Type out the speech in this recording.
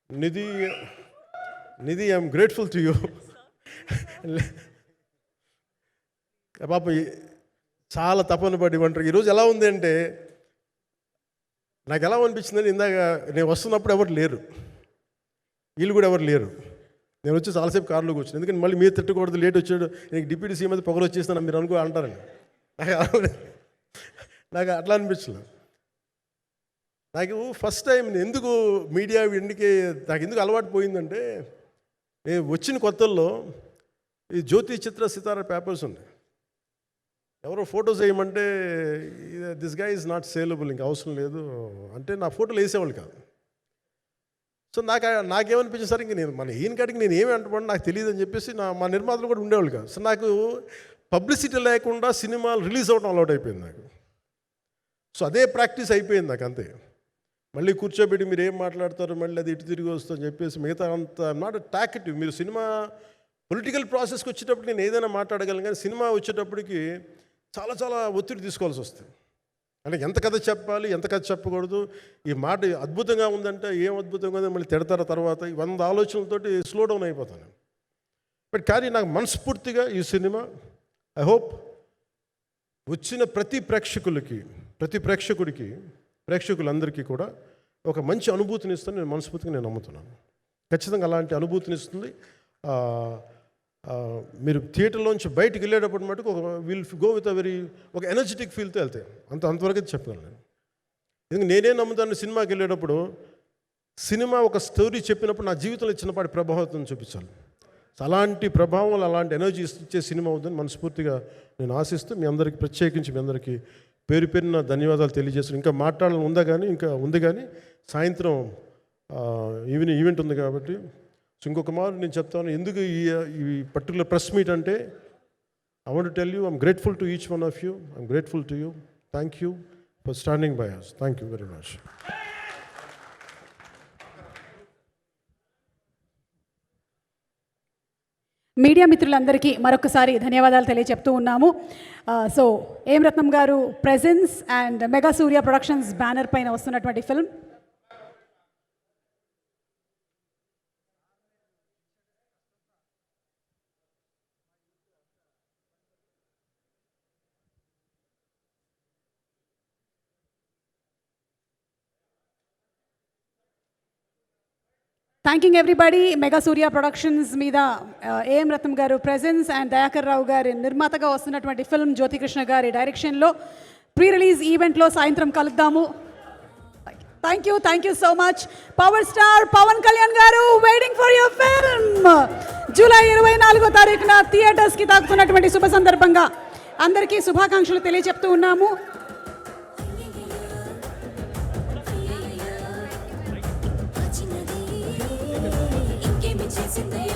Nidhi, I'm grateful to you. పాప చాలా తపన పడి ఉంటారు. ఈరోజు ఎలా ఉంది అంటే నాకు ఎలా అనిపించిందని, ఇందాక నేను వస్తున్నప్పుడు ఎవరు లేరు, వీళ్ళు కూడా ఎవరు లేరు. నేను వచ్చి చాలాసేపు కారులో కూర్చుని, ఎందుకంటే మళ్ళీ మీరు తిట్టకూడదు, లేట్ వచ్చాడు, నీకు డిప్యూటీ సీఎం అయితే పొగలు వచ్చేస్తాను మీరు అంటారండి. నాకు అట్లా అనిపించలేదు. నాకు ఫస్ట్ టైం ఎందుకు మీడియా నాకు ఎందుకు అలవాటు పోయిందంటే, నేను వచ్చిన కొత్తల్లో ఈ జ్యోతి చిత్ర సితార పేపర్స్ ఉన్నాయి. ఎవరో ఫొటోస్ వేయమంటే దిస్ గా ఈజ్ నాట్ సేలబుల్, ఇంకా అవసరం లేదు అంటే నా ఫోటోలు వేసేవాళ్ళు కాదు. సో నాకేమనిపించింది సార్, ఇంక నేను ఈయన కాడికి నేను ఏమి అంటున్నాను నాకు తెలియదు అని చెప్పేసి మా నిర్మాతలు కూడా ఉండేవాళ్ళు కాదు. సో నాకు పబ్లిసిటీ లేకుండా సినిమాలు రిలీజ్ అవ్వడం అలవాటు అయిపోయింది నాకు. సో అదే ప్రాక్టీస్ అయిపోయింది నాకు, అంతే. మళ్ళీ కూర్చోబెట్టి మీరు ఏం మాట్లాడతారు, మళ్ళీ అది ఇటు తిరిగి వస్తుందని చెప్పేసి మిగతా అంత నాట్ టాకెటివ్. మీరు సినిమా పొలిటికల్ ప్రాసెస్కి వచ్చేటప్పుడు నేను ఏదైనా మాట్లాడగలను, కానీ సినిమా వచ్చేటప్పటికి చాలా చాలా ఒత్తిడి తీసుకోవాల్సి వస్తుంది. అంటే ఎంత కథ చెప్పాలి, ఎంత కథ చెప్పకూడదు, ఈ మాట అద్భుతంగా ఉందంటే ఏం అద్భుతంగా ఉందని మళ్ళీ తిడతారు. తర్వాత 100 ఆలోచనలతోటి స్లో డౌన్ అయిపోతాను. బట్ కానీ నాకు మనస్ఫూర్తిగా ఈ సినిమా ఐ హోప్ వచ్చిన ప్రతి ప్రేక్షకులందరికీ కూడా ఒక మంచి అనుభూతిని ఇస్తుంది. నేను మనస్ఫూర్తిగా నమ్ముతున్నాను. ఖచ్చితంగా అలాంటి అనుభూతిని ఇస్తుంది. మీరు థియేటర్లోంచి బయటికి వెళ్ళేటప్పుడు మటుకు విల్ గో విత్ ఒక ఎనర్జెటిక్ ఫీల్తో వెళ్తాయి. అంతవరకు అయితే చెప్పగలను నేను. ఎందుకంటే నేనే నమ్ముతాను, సినిమాకి వెళ్ళేటప్పుడు సినిమా ఒక స్టోరీ చెప్పినప్పుడు నా జీవితంలో చిన్నపాటి ప్రభావం చూపించాలి. అలాంటి ప్రభావం, అలాంటి ఎనర్జీ ఇచ్చే సినిమా అవుతుందని మనస్ఫూర్తిగా నేను ఆశిస్తూ మీ అందరికీ ప్రత్యేకించి మీ అందరికీ పేరు పేరున ధన్యవాదాలు తెలియజేస్తాను. ఇంకా మాట్లాడాలని ఉంది కానీ సాయంత్రం ఈవెంట్ ఉంది కాబట్టి. సో ఇంకొక మారు నేను చెప్తాను ఎందుకు ఈ పర్టికులర్ ప్రెస్ మీట్ అంటే, I want to tell you I'm grateful to each one of you. I'm grateful to you. Thank you for standing by us. Thank you very much. Media మిత్రులందరికీ మరొకసారి ధన్యవాదాలు తెలియజెప్తూ ఉన్నాము. సో ఏం రత్నం గారు presence and mega Surya productions banner పైన వస్తున్నటువంటి film thanking everybody. Mega సూర్య productions మీద AM రత్నం గారు ప్రెజెన్స్ అండ్ దయాకర్ రావు గారి నిర్మాతగా వస్తున్నటువంటి ఫిల్మ్ జ్యోతికృష్ణ గారి డైరెక్షన్లో ప్రీ రిలీజ్ ఈవెంట్లో సాయంత్రం కలుద్దాము. Thank you so much. Power star Pawan Kalyan గారు waiting for your film. July 24వ తారీఖున థియేటర్స్కి తాకుతున్నటువంటి శుభ సందర్భంగా అందరికీ శుభాకాంక్షలు తెలియజెప్తూ ఉన్నాము. చేసిందే